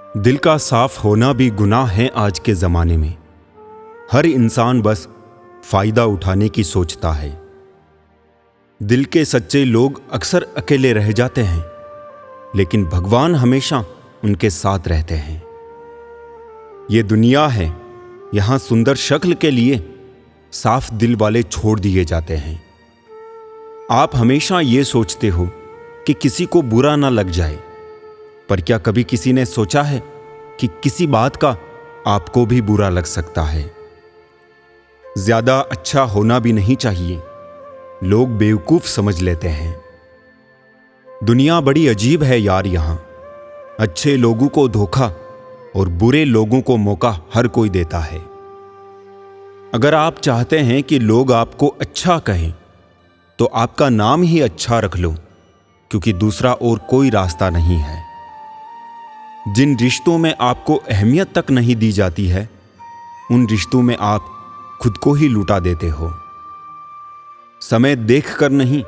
दिल का साफ होना भी गुनाह है आज के ज़माने में। हर इंसान बस फ़ायदा उठाने की सोचता है। दिल के सच्चे लोग अक्सर अकेले रह जाते हैं, लेकिन भगवान हमेशा उनके साथ रहते हैं। ये दुनिया है, यहाँ सुंदर शक्ल के लिए साफ दिल वाले छोड़ दिए जाते हैं। आप हमेशा ये सोचते हो कि किसी को बुरा ना लग जाए, पर क्या कभी किसी ने सोचा है कि किसी बात का आपको भी बुरा लग सकता है। ज्यादा अच्छा होना भी नहीं चाहिए, लोग बेवकूफ समझ लेते हैं। दुनिया बड़ी अजीब है यार। यहां अच्छे लोगों को धोखा और बुरे लोगों को मौका हर कोई देता है। अगर आप चाहते हैं कि लोग आपको अच्छा कहें, तो आपका नाम ही अच्छा रख लो, क्योंकि दूसरा और कोई रास्ता नहीं है। जिन रिश्तों में आपको अहमियत तक नहीं दी जाती है, उन रिश्तों में आप खुद को ही लुटा देते हो। समय देखकर नहीं,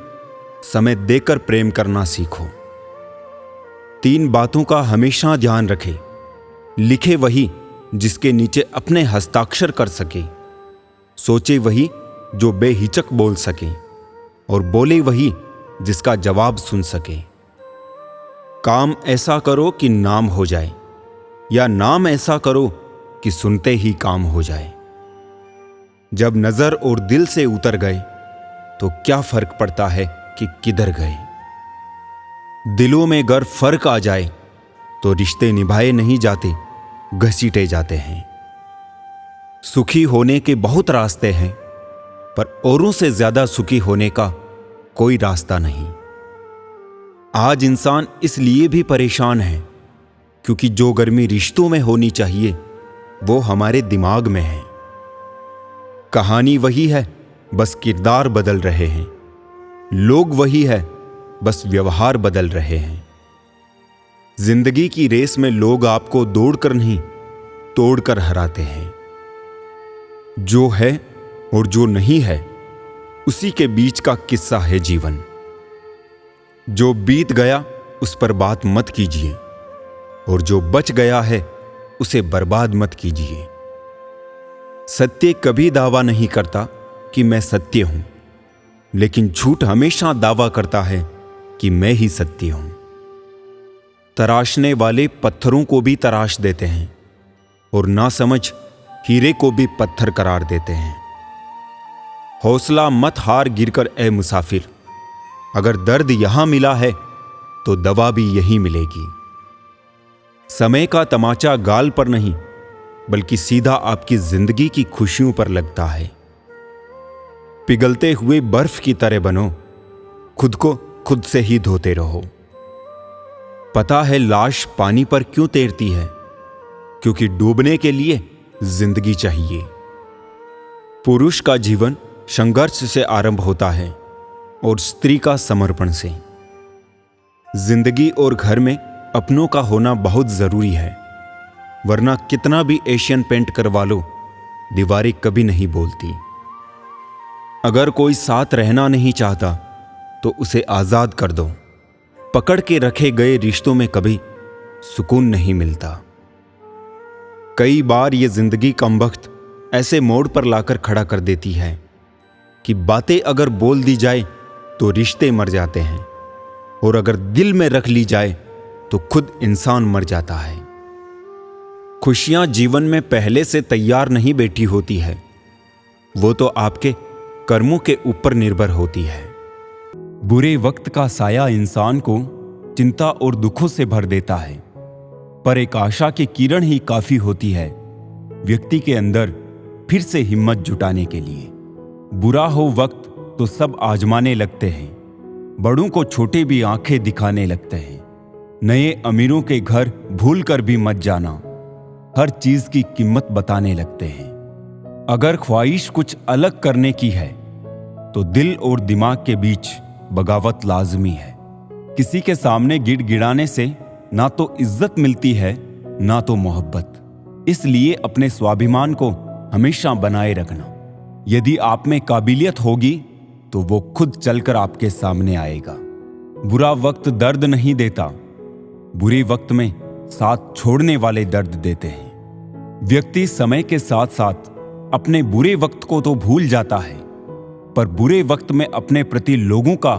समय देकर प्रेम करना सीखो। 3 बातों का हमेशा ध्यान रखें। लिखे वही जिसके नीचे अपने हस्ताक्षर कर सके, सोचे वही जो बेहिचक बोल सके, और बोले वही जिसका जवाब सुन सके। काम ऐसा करो कि नाम हो जाए, या नाम ऐसा करो कि सुनते ही काम हो जाए। जब नजर और दिल से उतर गए, तो क्या फर्क पड़ता है कि किधर गए। दिलों में अगर फर्क आ जाए, तो रिश्ते निभाए नहीं जाते, घसीटे जाते हैं। सुखी होने के बहुत रास्ते हैं, पर औरों से ज्यादा सुखी होने का कोई रास्ता नहीं। आज इंसान इसलिए भी परेशान है क्योंकि जो गर्मी रिश्तों में होनी चाहिए, वो हमारे दिमाग में है। कहानी वही है, बस किरदार बदल रहे हैं। लोग वही है, बस व्यवहार बदल रहे हैं। जिंदगी की रेस में लोग आपको दौड़कर नहीं, तोड़कर हराते हैं। जो है और जो नहीं है, उसी के बीच का किस्सा है जीवन। जो बीत गया उस पर बात मत कीजिए, और जो बच गया है उसे बर्बाद मत कीजिए। सत्य कभी दावा नहीं करता कि मैं सत्य हूं, लेकिन झूठ हमेशा दावा करता है कि मैं ही सत्य हूं। तराशने वाले पत्थरों को भी तराश देते हैं, और नासमझ हीरे को भी पत्थर करार देते हैं। हौसला मत हार गिरकर ए मुसाफिर, अगर दर्द यहां मिला है तो दवा भी यहीं मिलेगी। समय का तमाचा गाल पर नहीं, बल्कि सीधा आपकी जिंदगी की खुशियों पर लगता है। पिघलते हुए बर्फ की तरह बनो, खुद को खुद से ही धोते रहो। पता है लाश पानी पर क्यों तैरती है? क्योंकि डूबने के लिए जिंदगी चाहिए। पुरुष का जीवन संघर्ष से आरंभ होता है, और स्त्री का समर्पण से। जिंदगी और घर में अपनों का होना बहुत जरूरी है, वरना कितना भी एशियन पेंट करवा लो, दीवारें कभी नहीं बोलती। अगर कोई साथ रहना नहीं चाहता, तो उसे आजाद कर दो। पकड़ के रखे गए रिश्तों में कभी सुकून नहीं मिलता। कई बार ये जिंदगी कमबख्त ऐसे मोड़ पर लाकर खड़ा कर देती है कि बातें अगर बोल दी जाए तो रिश्ते मर जाते हैं, और अगर दिल में रख ली जाए तो खुद इंसान मर जाता है। खुशियां जीवन में पहले से तैयार नहीं बैठी होती है, वो तो आपके कर्मों के ऊपर निर्भर होती है। बुरे वक्त का साया इंसान को चिंता और दुखों से भर देता है, पर एक आशा की किरण ही काफी होती है व्यक्ति के अंदर फिर से हिम्मत जुटाने के लिए। बुरा हो वक्त तो सब आजमाने लगते हैं, बड़ों को छोटे भी आंखें दिखाने लगते हैं। नए अमीरों के घर भूल कर भी मत जाना, हर चीज की कीमत बताने लगते हैं। अगर ख्वाहिश कुछ अलग करने की है, तो दिल और दिमाग के बीच बगावत लाजमी है। किसी के सामने गिड़गिड़ाने से ना तो इज्जत मिलती है, ना तो मोहब्बत। इसलिए अपने स्वाभिमान को हमेशा बनाए रखना। यदि आप में काबिलियत होगी, तो वो खुद चलकर आपके सामने आएगा। बुरा वक्त दर्द नहीं देता, बुरे वक्त में साथ छोड़ने वाले दर्द देते हैं। व्यक्ति समय के साथ साथ अपने बुरे वक्त को तो भूल जाता है, पर बुरे वक्त में अपने प्रति लोगों का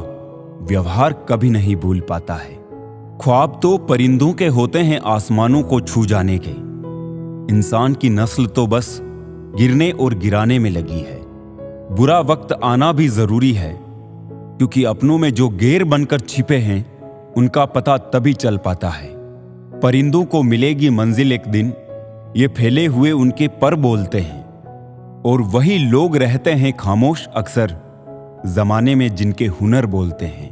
व्यवहार कभी नहीं भूल पाता है। ख्वाब तो परिंदों के होते हैं आसमानों को छू जाने के। इंसान की नस्ल तो बस गिरने और गिराने में लगी है। बुरा वक्त आना भी जरूरी है, क्योंकि अपनों में जो गैर बनकर छिपे हैं उनका पता तभी चल पाता है। परिंदों को मिलेगी मंजिल एक दिन, ये फैले हुए उनके पर बोलते हैं, और वही लोग रहते हैं खामोश अक्सर जमाने में जिनके हुनर बोलते हैं।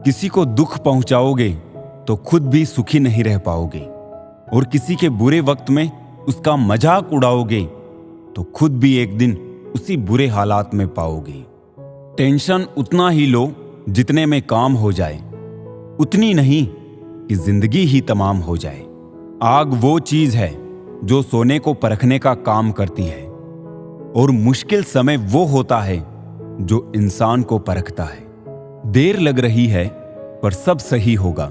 किसी को दुख पहुंचाओगे तो खुद भी सुखी नहीं रह पाओगे, और किसी के बुरे वक्त में उसका मजाक उड़ाओगे तो खुद भी एक दिन उसी बुरे हालात में पाओगे। टेंशन उतना ही लो जितने में काम हो जाए, उतनी नहीं कि जिंदगी ही तमाम हो जाए। आग वो चीज है जो सोने को परखने का काम करती है, और मुश्किल समय वो होता है जो इंसान को परखता है। देर लग रही है पर सब सही होगा।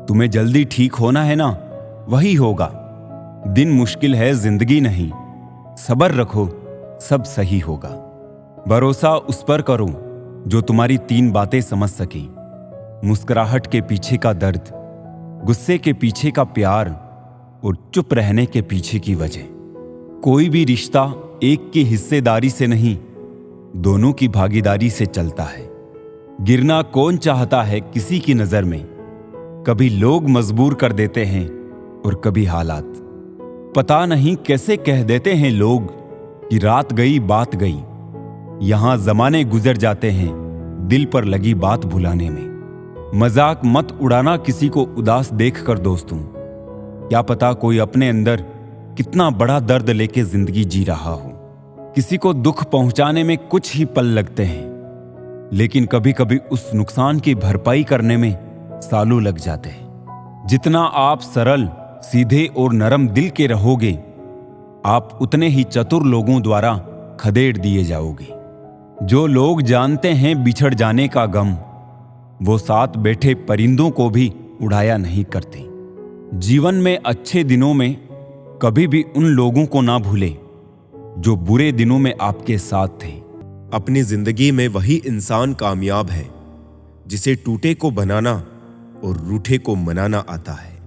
तुम्हें जल्दी ठीक होना है ना, वही होगा। दिन मुश्किल है, जिंदगी नहीं। सब्र रखो, सब सही होगा। भरोसा उस पर करो जो तुम्हारी 3 बातें समझ सके। मुस्कुराहट के पीछे का दर्द, गुस्से के पीछे का प्यार, और चुप रहने के पीछे की वजह। कोई भी रिश्ता एक की हिस्सेदारी से नहीं, दोनों की भागीदारी से चलता है। गिरना कौन चाहता है किसी की नजर में? कभी लोग मजबूर कर देते हैं और कभी हालात। पता नहीं कैसे कह देते हैं लोग कि रात गई बात गई। यहां जमाने गुजर जाते हैं दिल पर लगी बात भुलाने में। मजाक मत उड़ाना किसी को उदास देखकर दोस्तों। क्या पता कोई अपने अंदर कितना बड़ा दर्द लेके जिंदगी जी रहा हो। किसी को दुख पहुंचाने में कुछ ही पल लगते हैं, लेकिन कभी कभी उस नुकसान की भरपाई करने में सालों लग जाते हैं। जितना आप सरल, सीधे और नरम दिल के रहोगे, आप उतने ही चतुर लोगों द्वारा खदेड़ दिए जाओगे। जो लोग जानते हैं बिछड़ जाने का गम, वो साथ बैठे परिंदों को भी उड़ाया नहीं करते। जीवन में अच्छे दिनों में कभी भी उन लोगों को ना भूले जो बुरे दिनों में आपके साथ थे। अपनी जिंदगी में वही इंसान कामयाब है जिसे टूटे को बनाना और रूठे को मनाना आता है।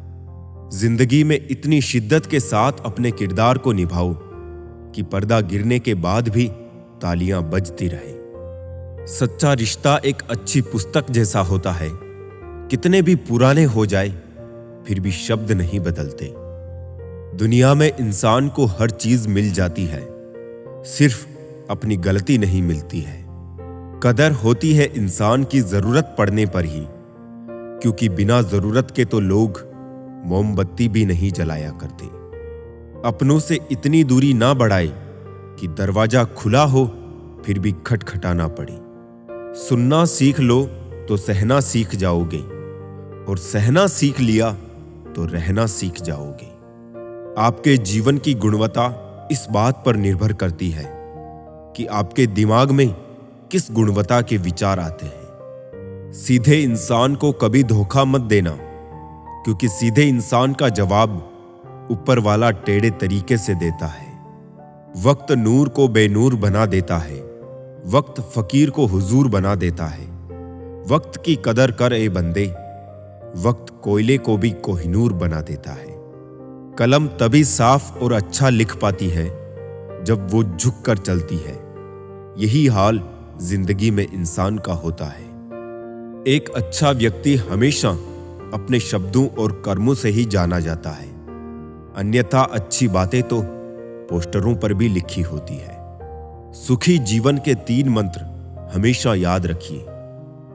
जिंदगी में इतनी शिद्दत के साथ अपने किरदार को निभाओ कि पर्दा गिरने के बाद भी तालियां बजती रहे। सच्चा रिश्ता एक अच्छी पुस्तक जैसा होता है, कितने भी पुराने हो जाए फिर भी शब्द नहीं बदलते। दुनिया में इंसान को हर चीज मिल जाती है, सिर्फ अपनी गलती नहीं मिलती है। कदर होती है इंसान की जरूरत पड़ने पर ही, क्योंकि बिना जरूरत के तो लोग मोमबत्ती भी नहीं जलाया करते। अपनों से इतनी दूरी ना बढ़ाए कि दरवाजा खुला हो फिर भी खटखटाना पड़े। सुनना सीख लो तो सहना सीख जाओगे, और सहना सीख लिया तो रहना सीख जाओगे। आपके जीवन की गुणवत्ता इस बात पर निर्भर करती है कि आपके दिमाग में किस गुणवत्ता के विचार आते हैं। सीधे इंसान को कभी धोखा मत देना, क्योंकि सीधे इंसान का जवाब ऊपर वाला टेढ़े तरीके से देता है। वक्त नूर को बेनूर बना देता है, वक्त फकीर को हुजूर बना देता है। वक्त की कदर कर ए बंदे, वक्त कोयले को भी कोहिनूर बना देता है। कलम तभी साफ और अच्छा लिख पाती है जब वो झुक कर चलती है। यही हाल जिंदगी में इंसान का होता है। एक अच्छा व्यक्ति हमेशा अपने शब्दों और कर्मों से ही जाना जाता है, अन्यथा अच्छी बातें तो पोस्टरों पर भी लिखी होती है। सुखी जीवन के 3 मंत्र हमेशा याद रखिए।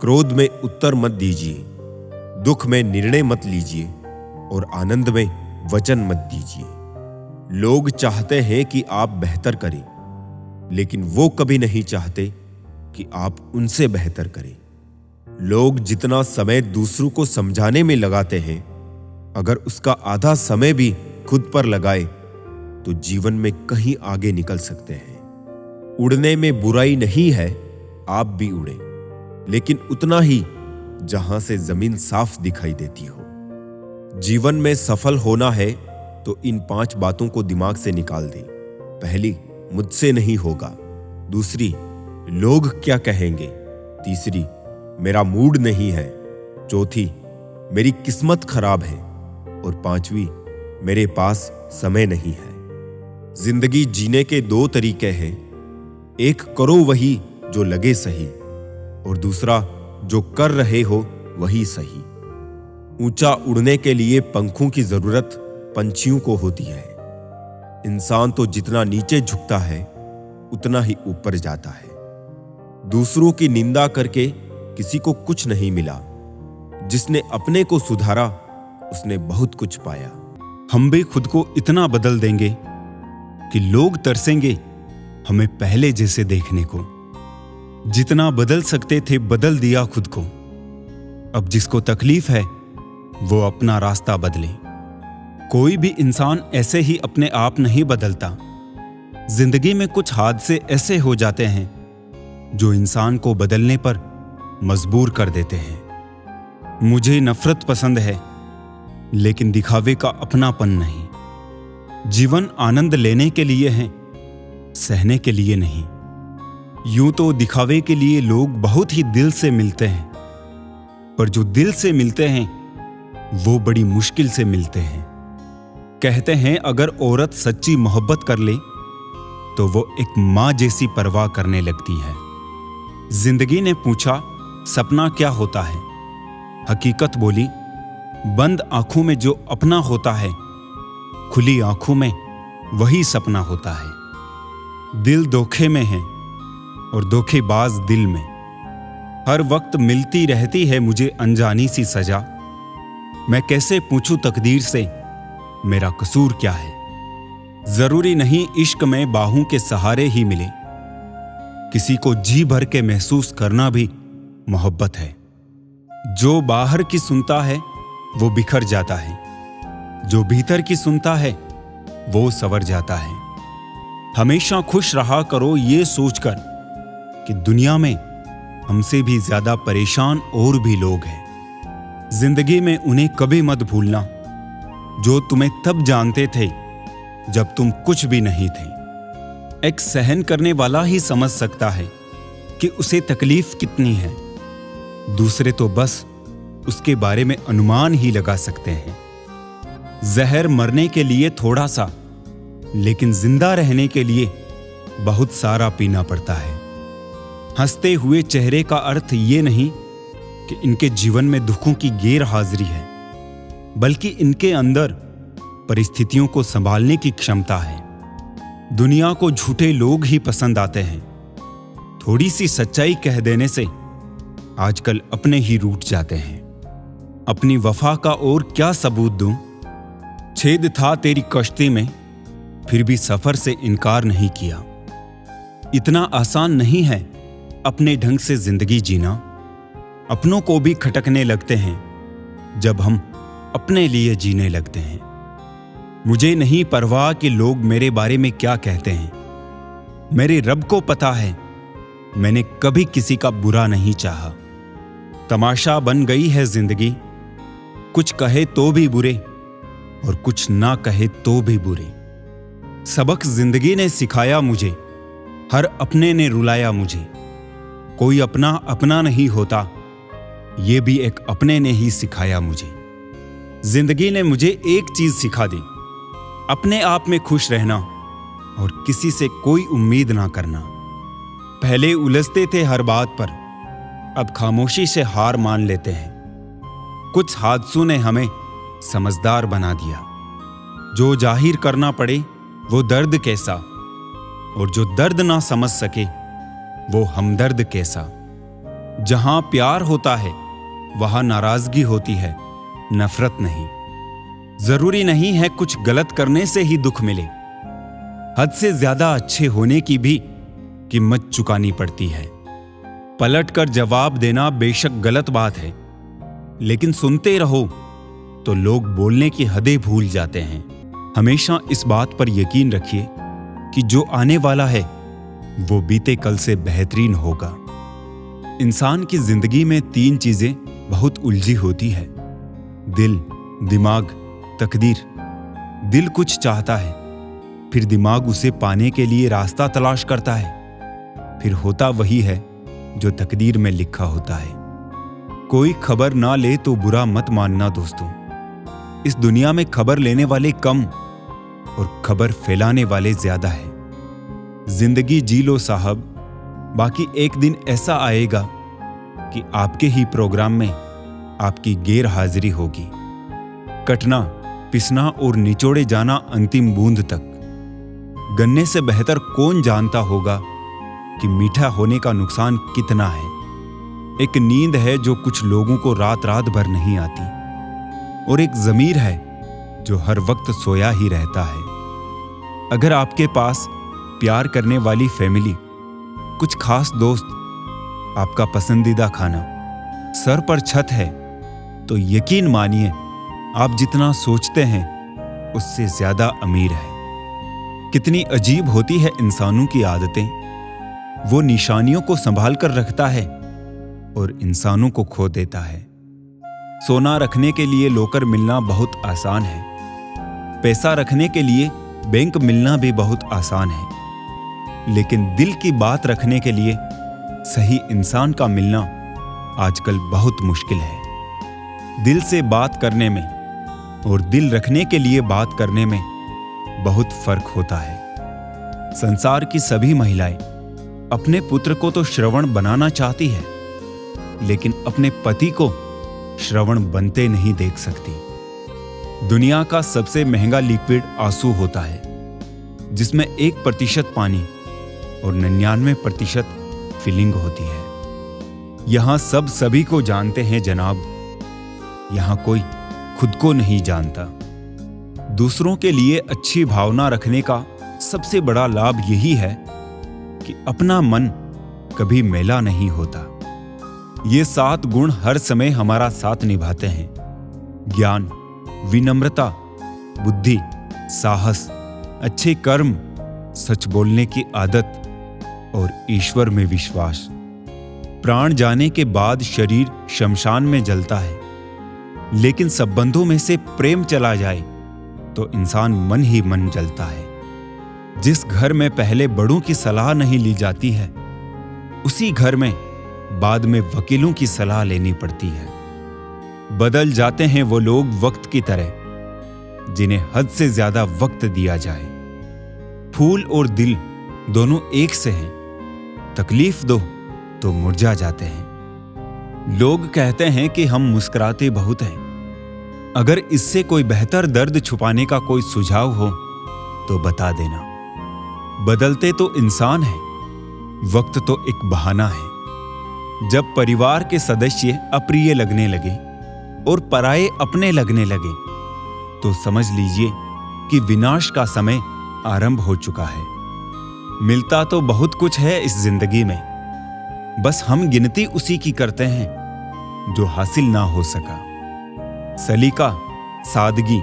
क्रोध में उत्तर मत दीजिए, दुख में निर्णय मत लीजिए, और आनंद में वचन मत दीजिए। लोग चाहते हैं कि आप बेहतर करें, लेकिन वो कभी नहीं चाहते कि आप उनसे बेहतर करें। लोग जितना समय दूसरों को समझाने में लगाते हैं, अगर उसका आधा समय भी खुद पर लगाए तो जीवन में कहीं आगे निकल सकते हैं। उड़ने में बुराई नहीं है, आप भी उड़ें, लेकिन उतना ही जहां से जमीन साफ दिखाई देती हो। जीवन में सफल होना है तो इन 5 बातों को दिमाग से निकाल दे। पहली, मुझसे नहीं होगा। दूसरी, लोग क्या कहेंगे। तीसरी, मेरा मूड नहीं है। चौथी, मेरी किस्मत खराब है। और 5वीं, मेरे पास समय नहीं है। जिंदगी जीने के 2 तरीके हैं। एक, करो वही जो लगे सही, और दूसरा, जो कर रहे हो वही सही। ऊंचा उड़ने के लिए पंखों की जरूरत पंछियों को होती है। इंसान तो जितना नीचे झुकता है उतना ही ऊपर जाता है। दूसरों की निंदा करके किसी को कुछ नहीं मिला। जिसने अपने को सुधारा उसने बहुत कुछ पाया। हम भी खुद को इतना बदल देंगे कि लोग तरसेंगे हमें पहले जैसे देखने को। जितना बदल सकते थे बदल दिया खुद को। अब जिसको तकलीफ है वो अपना रास्ता बदले। कोई भी इंसान ऐसे ही अपने आप नहीं बदलता। जिंदगी में कुछ हादसे ऐसे हो जाते हैं जो इंसान को बदलने पर मजबूर कर देते हैं। मुझे नफरत पसंद है, लेकिन दिखावे का अपनापन नहीं। जीवन आनंद लेने के लिए है, सहने के लिए नहीं। यूं तो दिखावे के लिए लोग बहुत ही दिल से मिलते हैं, पर जो दिल से मिलते हैं वो बड़ी मुश्किल से मिलते हैं। कहते हैं अगर औरत सच्ची मोहब्बत कर ले तो वो एक मां जैसी परवाह करने लगती है। जिंदगी ने पूछा सपना क्या होता है। हकीकत बोली बंद आंखों में जो अपना होता है, खुली आंखों में वही सपना होता है। दिल धोखे में है और धोखेबाज दिल में। हर वक्त मिलती रहती है मुझे अनजानी सी सजा। मैं कैसे पूछूं तकदीर से मेरा कसूर क्या है। जरूरी नहीं इश्क में बाहों के सहारे ही मिले। किसी को जी भर के महसूस करना भी मोहब्बत है। जो बाहर की सुनता है वो बिखर जाता है, जो भीतर की सुनता है वो संवर जाता है। हमेशा खुश रहा करो ये सोचकर कि दुनिया में हमसे भी ज्यादा परेशान और भी लोग हैं। जिंदगी में उन्हें कभी मत भूलना जो तुम्हें तब जानते थे जब तुम कुछ भी नहीं थे। एक सहन करने वाला ही समझ सकता है कि उसे तकलीफ कितनी है। दूसरे तो बस उसके बारे में अनुमान ही लगा सकते हैं। जहर मरने के लिए थोड़ा सा, लेकिन जिंदा रहने के लिए बहुत सारा पीना पड़ता है। हंसते हुए चेहरे का अर्थ ये नहीं कि इनके जीवन में दुखों की गैर हाजिरी है, बल्कि इनके अंदर परिस्थितियों को संभालने की क्षमता है। दुनिया को झूठे लोग ही पसंद आते हैं। थोड़ी सी सच्चाई कह देने से आजकल अपने ही रूठ जाते हैं। अपनी वफा का और क्या सबूत दूं? छेद था तेरी कश्ती में, फिर भी सफर से इनकार नहीं किया। इतना आसान नहीं है अपने ढंग से जिंदगी जीना। अपनों को भी खटकने लगते हैं जब हम अपने लिए जीने लगते हैं। मुझे नहीं परवाह कि लोग मेरे बारे में क्या कहते हैं। मेरे रब को पता है मैंने कभी किसी का बुरा नहीं चाहा। तमाशा बन गई है जिंदगी, कुछ कहे तो भी बुरे और कुछ ना कहे तो भी बुरे। सबक जिंदगी ने सिखाया मुझे, हर अपने ने रुलाया मुझे। कोई अपना अपना नहीं होता, ये भी एक अपने ने ही सिखाया मुझे। जिंदगी ने मुझे एक चीज सिखा दी, अपने आप में खुश रहना और किसी से कोई उम्मीद ना करना। पहले उलझते थे हर बात पर, अब खामोशी से हार मान लेते हैं। कुछ हादसों ने हमें समझदार बना दिया। जो जाहिर करना पड़े वो दर्द कैसा, और जो दर्द ना समझ सके वो हमदर्द कैसा। जहां प्यार होता है वहां नाराजगी होती है, नफरत नहीं। जरूरी नहीं है कुछ गलत करने से ही दुख मिले। हद से ज्यादा अच्छे होने की भी कीमत चुकानी पड़ती है। पलट कर जवाब देना बेशक गलत बात है, लेकिन सुनते रहो तो लोग बोलने की हदें भूल जाते हैं। हमेशा इस बात पर यकीन रखिए कि जो आने वाला है वो बीते कल से बेहतरीन होगा। इंसान की जिंदगी में 3 चीजें बहुत उलझी होती है: दिल, दिमाग, तकदीर। दिल कुछ चाहता है, फिर दिमाग उसे पाने के लिए रास्ता तलाश करता है, फिर होता वही है जो तकदीर में लिखा होता है। कोई खबर ना ले तो बुरा मत मानना दोस्तों। इस दुनिया में खबर लेने वाले कम और खबर फैलाने वाले ज्यादा है। जिंदगी जी लो साहब, बाकी एक दिन ऐसा आएगा कि आपके ही प्रोग्राम में आपकी गैर हाजिरी होगी। कटना, पिसना और निचोड़े जाना अंतिम बूंद तक। गन्ने से बेहतर कौन जानता होगा कि मीठा होने का नुकसान कितना है। एक नींद है जो कुछ लोगों को रात रात भर नहीं आती, और एक ज़मीर है जो हर वक्त सोया ही रहता है। अगर आपके पास प्यार करने वाली फैमिली, कुछ खास दोस्त, आपका पसंदीदा खाना, सर पर छत है, तो यकीन मानिए आप जितना सोचते हैं उससे ज्यादा अमीर है। कितनी अजीब होती है इंसानों की आदतें। वो निशानियों को संभाल कर रखता है और इंसानों को खो देता है। सोना रखने के लिए लॉकर मिलना बहुत आसान है, पैसा रखने के लिए बैंक मिलना भी बहुत आसान है, लेकिन दिल की बात रखने के लिए सही इंसान का मिलना आजकल बहुत मुश्किल है। दिल से बात करने में और दिल रखने के लिए बात करने में बहुत फर्क होता है। संसार की सभी महिलाएं अपने पुत्र को तो श्रवण बनाना चाहती है, लेकिन अपने पति को श्रवण बनते नहीं देख सकती। दुनिया का सबसे महंगा लिक्विड आंसू होता है, जिसमें 1% पानी और 99% फीलिंग होती है। यहां सब सभी को जानते हैं जनाब, यहां कोई खुद को नहीं जानता। दूसरों के लिए अच्छी भावना रखने का सबसे बड़ा लाभ यही है कि अपना मन कभी मैला नहीं होता। ये 7 गुण हर समय हमारा साथ निभाते हैं: ज्ञान, विनम्रता, बुद्धि, साहस, अच्छे कर्म, सच बोलने की आदत और ईश्वर में विश्वास। प्राण जाने के बाद शरीर शमशान में जलता है, लेकिन संबंधों में से प्रेम चला जाए तो इंसान मन ही मन जलता है। जिस घर में पहले बड़ों की सलाह नहीं ली जाती है, उसी घर में बाद में वकीलों की सलाह लेनी पड़ती है। बदल जाते हैं वो लोग वक्त की तरह जिन्हें हद से ज्यादा वक्त दिया जाए। फूल और दिल दोनों एक से हैं, तकलीफ दो तो मुरझा जाते हैं। लोग कहते हैं कि हम मुस्कुराते बहुत हैं। अगर इससे कोई बेहतर दर्द छुपाने का कोई सुझाव हो तो बता देना। बदलते तो इंसान है, वक्त तो एक बहाना है। जब परिवार के सदस्य अप्रिय लगने लगे और पराये अपने लगने लगे, तो समझ लीजिए कि विनाश का समय आरंभ हो चुका है। मिलता तो बहुत कुछ है इस जिंदगी में, बस हम गिनती उसी की करते हैं जो हासिल ना हो सका। सलीका, सादगी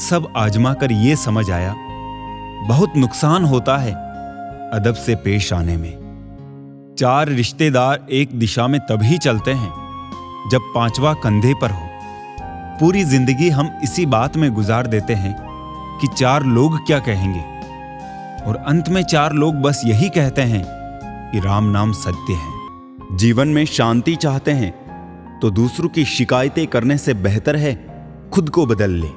सब आजमा कर ये समझ आया, बहुत नुकसान होता है अदब से पेश आने में। 4 रिश्तेदार एक दिशा में तभी चलते हैं जब 5वां कंधे पर हो। पूरी जिंदगी हम इसी बात में गुजार देते हैं कि 4 लोग क्या कहेंगे, और अंत में 4 लोग बस यही कहते हैं कि राम नाम सत्य है। जीवन में शांति चाहते हैं तो दूसरों की शिकायतें करने से बेहतर है खुद को बदल ले,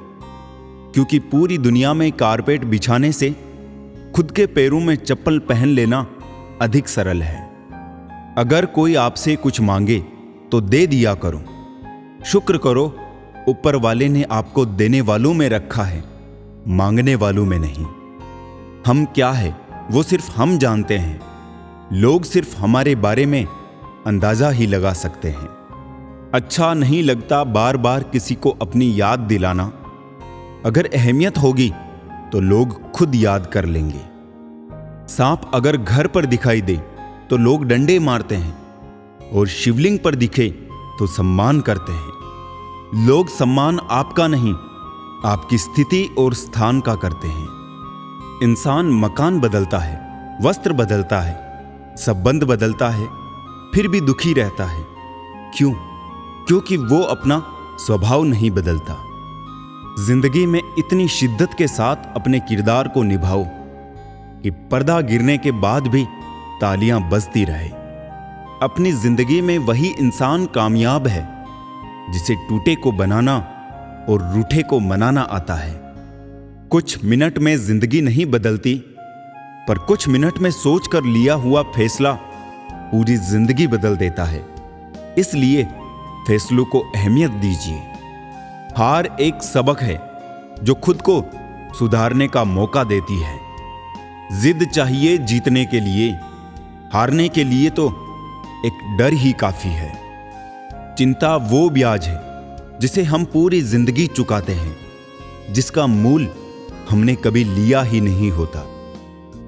क्योंकि पूरी दुनिया में कारपेट बिछाने से खुद के पैरों में चप्पल पहन लेना अधिक सरल है। अगर कोई आपसे कुछ मांगे तो दे दिया करो। शुक्र करो, ऊपर वाले ने आपको देने वालों में रखा है, मांगने वालों में नहीं। हम क्या है वो सिर्फ हम जानते हैं, लोग सिर्फ हमारे बारे में अंदाजा ही लगा सकते हैं। अच्छा नहीं लगता बार बार किसी को अपनी याद दिलाना। अगर अहमियत होगी तो लोग खुद याद कर लेंगे। सांप अगर घर पर दिखाई दे तो लोग डंडे मारते हैं, और शिवलिंग पर दिखे तो सम्मान करते हैं। लोग सम्मान आपका नहीं, आपकी स्थिति और स्थान का करते हैं। इंसान मकान बदलता है, वस्त्र बदलता है, संबंध बदलता है, फिर भी दुखी रहता है। क्यों? क्योंकि वो अपना स्वभाव नहीं बदलता। जिंदगी में इतनी शिद्दत के साथ अपने किरदार को निभाओ कि पर्दा गिरने के बाद भी तालियां बजती रहे। अपनी जिंदगी में वही इंसान कामयाब है जिसे टूटे को बनाना और रूठे को मनाना आता है। कुछ मिनट में जिंदगी नहीं बदलती, पर कुछ मिनट में सोचकर लिया हुआ फैसला पूरी जिंदगी बदल देता है। इसलिए फैसलों को अहमियत दीजिए। हार एक सबक है जो खुद को सुधारने का मौका देती है। जिद चाहिए जीतने के लिए, हारने के लिए तो एक डर ही काफी है। चिंता वो ब्याज है जिसे हम पूरी जिंदगी चुकाते हैं, जिसका मूल हमने कभी लिया ही नहीं होता।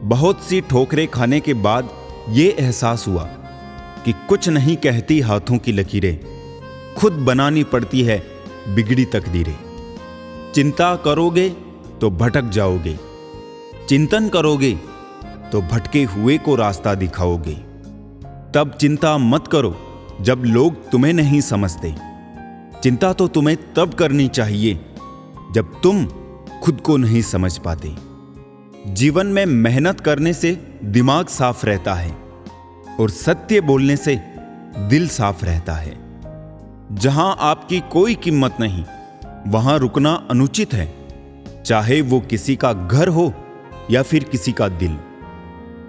बहुत सी ठोकरें खाने के बाद ये एहसास हुआ कि कुछ नहीं कहती हाथों की लकीरें, खुद बनानी पड़ती है बिगड़ी तकदीरें। चिंता करोगे तो भटक जाओगे, चिंतन करोगे तो भटके हुए को रास्ता दिखाओगे। तब चिंता मत करो जब लोग तुम्हें नहीं समझते। चिंता तो तुम्हें तब करनी चाहिए जब तुम खुद को नहीं समझ पाते। जीवन में मेहनत करने से दिमाग साफ रहता है और सत्य बोलने से दिल साफ रहता है। जहां आपकी कोई कीमत नहीं, वहां रुकना अनुचित है, चाहे वो किसी का घर हो या फिर किसी का दिल।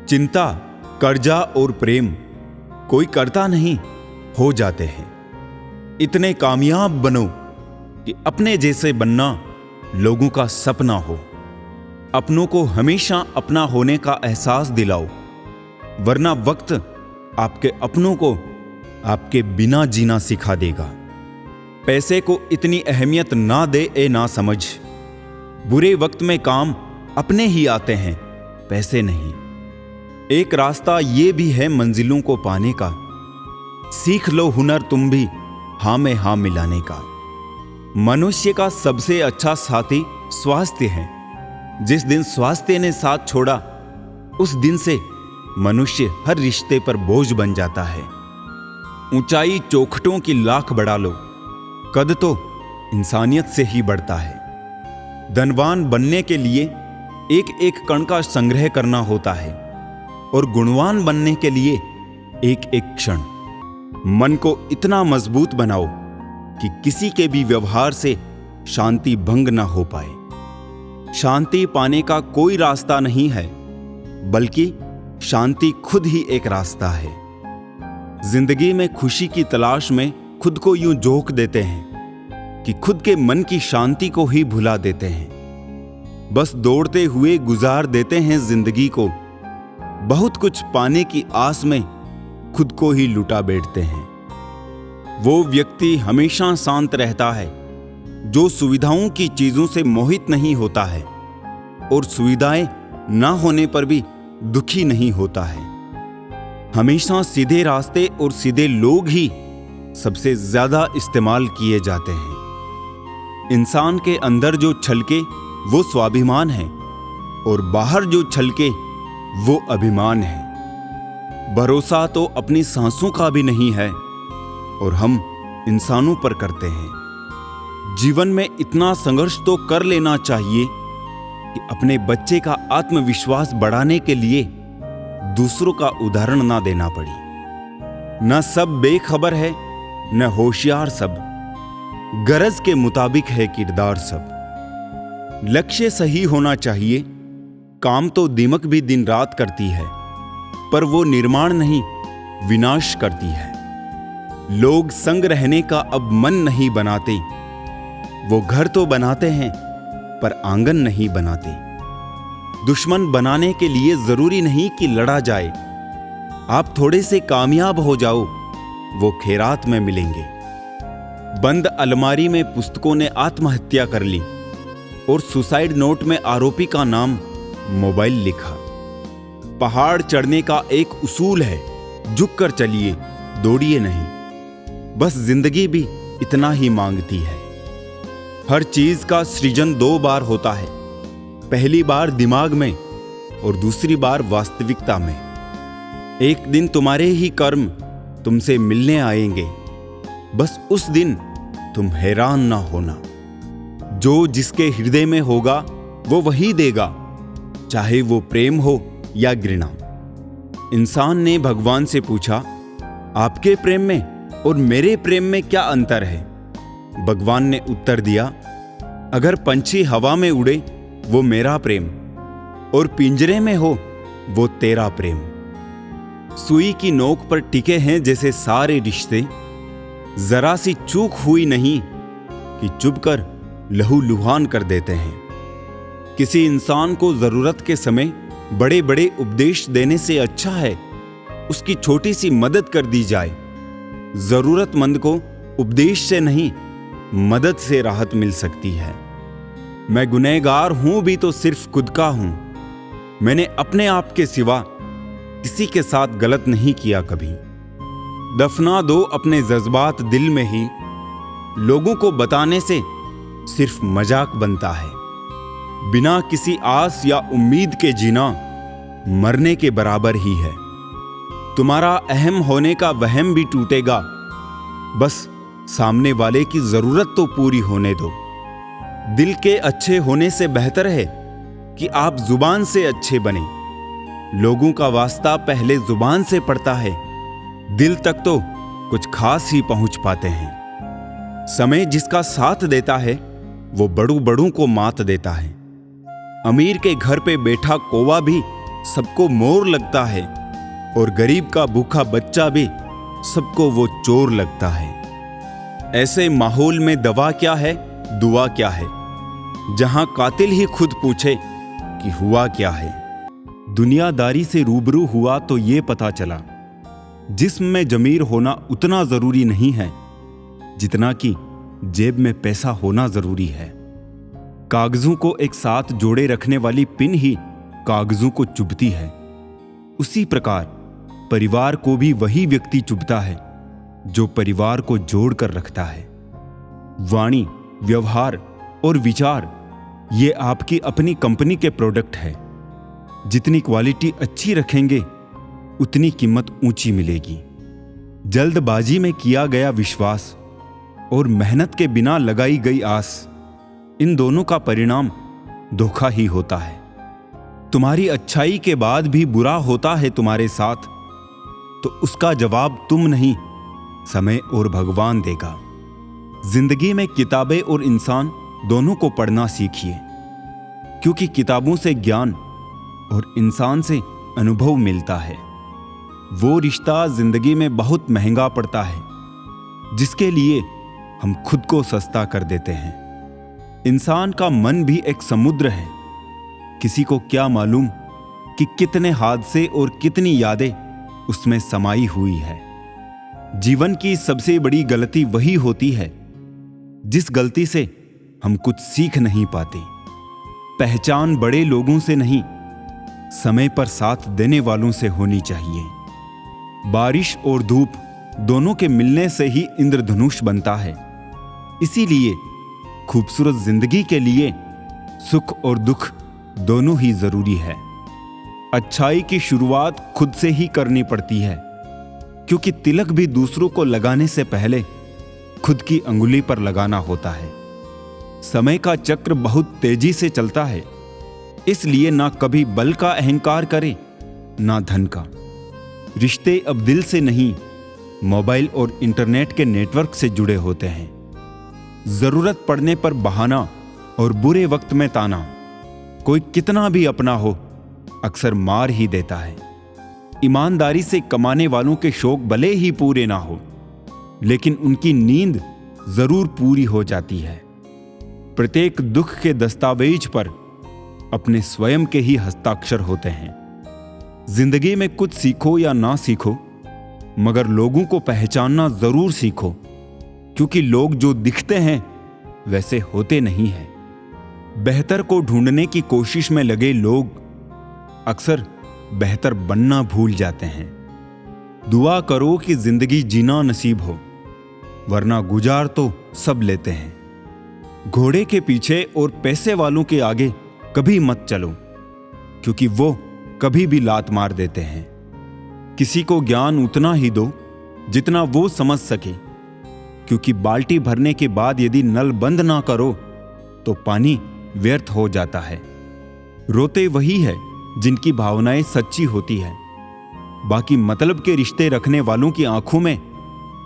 चिंता, कर्जा और प्रेम कोई करता नहीं, हो जाते हैं। इतने कामयाब बनो कि अपने जैसे बनना लोगों का सपना हो। अपनों को हमेशा अपना होने का एहसास दिलाओ, वरना वक्त आपके अपनों को आपके बिना जीना सिखा देगा। पैसे को इतनी अहमियत ना दे ए ना समझ। बुरे वक्त में काम अपने ही आते हैं, पैसे नहीं। एक रास्ता ये भी है मंजिलों को पाने का, सीख लो हुनर तुम भी हां में हां मिलाने का। मनुष्य का सबसे अच्छा साथी स्वास्थ्य है। जिस दिन स्वास्थ्य ने साथ छोड़ा, उस दिन से मनुष्य हर रिश्ते पर बोझ बन जाता है। ऊंचाई चौखटों की लाख बढ़ा लो, कद तो इंसानियत से ही बढ़ता है। धनवान बनने के लिए एक एक कण का संग्रह करना होता है और गुणवान बनने के लिए एक एक क्षण। मन को इतना मजबूत बनाओ कि किसी के भी व्यवहार से शांति भंग ना हो पाए। शांति पाने का कोई रास्ता नहीं है, बल्कि शांति खुद ही एक रास्ता है। जिंदगी में खुशी की तलाश में खुद को यूं झोंक देते हैं कि खुद के मन की शांति को ही भुला देते हैं। बस दौड़ते हुए गुजार देते हैं जिंदगी को। बहुत कुछ पाने की आस में खुद को ही लुटा बैठते हैं। वो व्यक्ति हमेशा शांत रहता है जो सुविधाओं की चीजों से मोहित नहीं होता है और सुविधाएं ना होने पर भी दुखी नहीं होता है। हमेशा सीधे रास्ते और सीधे लोग ही सबसे ज्यादा इस्तेमाल किए जाते हैं। इंसान के अंदर जो छलके वो स्वाभिमान है और बाहर जो छलके वो अभिमान है। भरोसा तो अपनी सांसों का भी नहीं है और हम इंसानों पर करते हैं। जीवन में इतना संघर्ष तो कर लेना चाहिए कि अपने बच्चे का आत्मविश्वास बढ़ाने के लिए दूसरों का उदाहरण ना देना पड़े। न सब बेखबर है, न होशियार सब, गरज के मुताबिक है किरदार सब। लक्ष्य सही होना चाहिए। काम तो दीमक भी दिन रात करती है, पर वो निर्माण नहीं विनाश करती है। लोग संग रहने का अब मन नहीं बनाते। वो घर तो बनाते हैं पर आंगन नहीं बनाते। दुश्मन बनाने के लिए जरूरी नहीं कि लड़ा जाए। आप थोड़े से कामयाब हो जाओ, वो खैरात में मिलेंगे। बंद अलमारी में पुस्तकों ने आत्महत्या कर ली और सुसाइड नोट में आरोपी का नाम मोबाइल लिखा। पहाड़ चढ़ने का एक उसूल है, झुककर चलिए, दौड़िए नहीं। बस जिंदगी भी इतना ही मांगती है। हर चीज का सृजन दो बार होता है, पहली बार दिमाग में और दूसरी बार वास्तविकता में। एक दिन तुम्हारे ही कर्म तुमसे मिलने आएंगे, बस उस दिन तुम हैरान ना होना। जो जिसके हृदय में होगा वो वही देगा, चाहे वो प्रेम हो या घृणा। इंसान ने भगवान से पूछा, आपके प्रेम में और मेरे प्रेम में क्या अंतर है? भगवान ने उत्तर दिया, अगर पंछी हवा में उड़े वो मेरा प्रेम, और पिंजरे में हो वो तेरा प्रेम। सुई की नोक पर टिके हैं जैसे सारे रिश्ते, जरा सी चूक हुई नहीं कि चुभकर लहूलुहान कर देते हैं। किसी इंसान को जरूरत के समय बड़े बड़े उपदेश देने से अच्छा है उसकी छोटी सी मदद कर दी जाए। जरूरतमंद को उपदेश से नहीं, मदद से राहत मिल सकती है। मैं गुनहगार हूं भी तो सिर्फ खुद का हूं। मैंने अपने आप के सिवा किसी के साथ गलत नहीं किया कभी। दफना दो अपने जज्बात दिल में ही, लोगों को बताने से सिर्फ मजाक बनता है। बिना किसी आस या उम्मीद के जीना मरने के बराबर ही है। तुम्हारा अहम होने का वहम भी टूटेगा, बस सामने वाले की जरूरत तो पूरी होने दो। दिल के अच्छे होने से बेहतर है कि आप जुबान से अच्छे बने। लोगों का वास्ता पहले जुबान से पड़ता है, दिल तक तो कुछ खास ही पहुंच पाते हैं। समय जिसका साथ देता है वो बड़ू बड़ू को मात देता है। अमीर के घर पे बैठा कौवा भी सबको मोर लगता है, और गरीब का भूखा बच्चा भी सबको वो चोर लगता है। ऐसे माहौल में दवा क्या है, दुआ क्या है, जहां कातिल ही खुद पूछे कि हुआ क्या है। दुनियादारी से रूबरू हुआ तो ये पता चला, जिस्म में जमीर होना उतना जरूरी नहीं है जितना कि जेब में पैसा होना जरूरी है। कागजों को एक साथ जोड़े रखने वाली पिन ही कागजों को चुभती है। उसी प्रकार परिवार को भी वही व्यक्ति चुभता है जो परिवार को जोड़कर रखता है। वाणी, व्यवहार और विचार ये आपकी अपनी कंपनी के प्रोडक्ट है। जितनी क्वालिटी अच्छी रखेंगे उतनी कीमत ऊंची मिलेगी। जल्दबाजी में किया गया विश्वास और मेहनत के बिना लगाई गई आस, इन दोनों का परिणाम धोखा ही होता है। तुम्हारी अच्छाई के बाद भी बुरा होता है तुम्हारे साथ, तो उसका जवाब तुम नहीं, समय और भगवान देगा। जिंदगी में किताबें और इंसान दोनों को पढ़ना सीखिए, क्योंकि किताबों से ज्ञान और इंसान से अनुभव मिलता है। वो रिश्ता जिंदगी में बहुत महंगा पड़ता है जिसके लिए हम खुद को सस्ता कर देते हैं। इंसान का मन भी एक समुद्र है। किसी को क्या मालूम कि कितने हादसे और कितनी यादें उसमें समाई हुई है। जीवन की सबसे बड़ी गलती वही होती है जिस गलती से हम कुछ सीख नहीं पाते। पहचान बड़े लोगों से नहीं, समय पर साथ देने वालों से होनी चाहिए। बारिश और धूप दोनों के मिलने से ही इंद्रधनुष बनता है। इसीलिए खूबसूरत जिंदगी के लिए सुख और दुख दोनों ही जरूरी है। अच्छाई की शुरुआत खुद से ही करनी पड़ती है, क्योंकि तिलक भी दूसरों को लगाने से पहले खुद की अंगुली पर लगाना होता है। समय का चक्र बहुत तेजी से चलता है, इसलिए ना कभी बल का अहंकार करे ना धन का। रिश्ते अब दिल से नहीं, मोबाइल और इंटरनेट के नेटवर्क से जुड़े होते हैं। जरूरत पड़ने पर बहाना और बुरे वक्त में ताना, कोई कितना भी अपना हो अक्सर मार ही देता है। ईमानदारी से कमाने वालों के शौक भले ही पूरे ना हो, लेकिन उनकी नींद जरूर पूरी हो जाती है। प्रत्येक दुख के दस्तावेज पर अपने स्वयं के ही हस्ताक्षर होते हैं। जिंदगी में कुछ सीखो या ना सीखो, मगर लोगों को पहचानना जरूर सीखो, क्योंकि लोग जो दिखते हैं वैसे होते नहीं हैं। बेहतर को ढूंढने की कोशिश में लगे लोग अक्सर बेहतर बनना भूल जाते हैं। दुआ करो कि जिंदगी जीना नसीब हो, वरना गुजार तो सब लेते हैं। घोड़े के पीछे और पैसे वालों के आगे कभी मत चलो, क्योंकि वो कभी भी लात मार देते हैं। किसी को ज्ञान उतना ही दो जितना वो समझ सके, क्योंकि बाल्टी भरने के बाद यदि नल बंद ना करो तो पानी व्यर्थ हो जाता है। रोते वही है जिनकी भावनाएं सच्ची होती है। बाकी मतलब के रिश्ते रखने वालों की आंखों में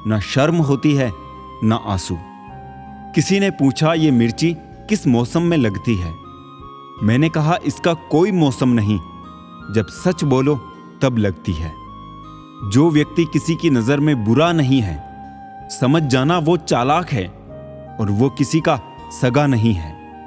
न शर्म होती है न आंसू। किसी ने पूछा ये मिर्ची किस मौसम में लगती है। मैंने कहा इसका कोई मौसम नहीं, जब सच बोलो तब लगती है। जो व्यक्ति किसी की नजर में बुरा नहीं है, समझ जाना वो चालाक है और वो किसी का सगा नहीं है।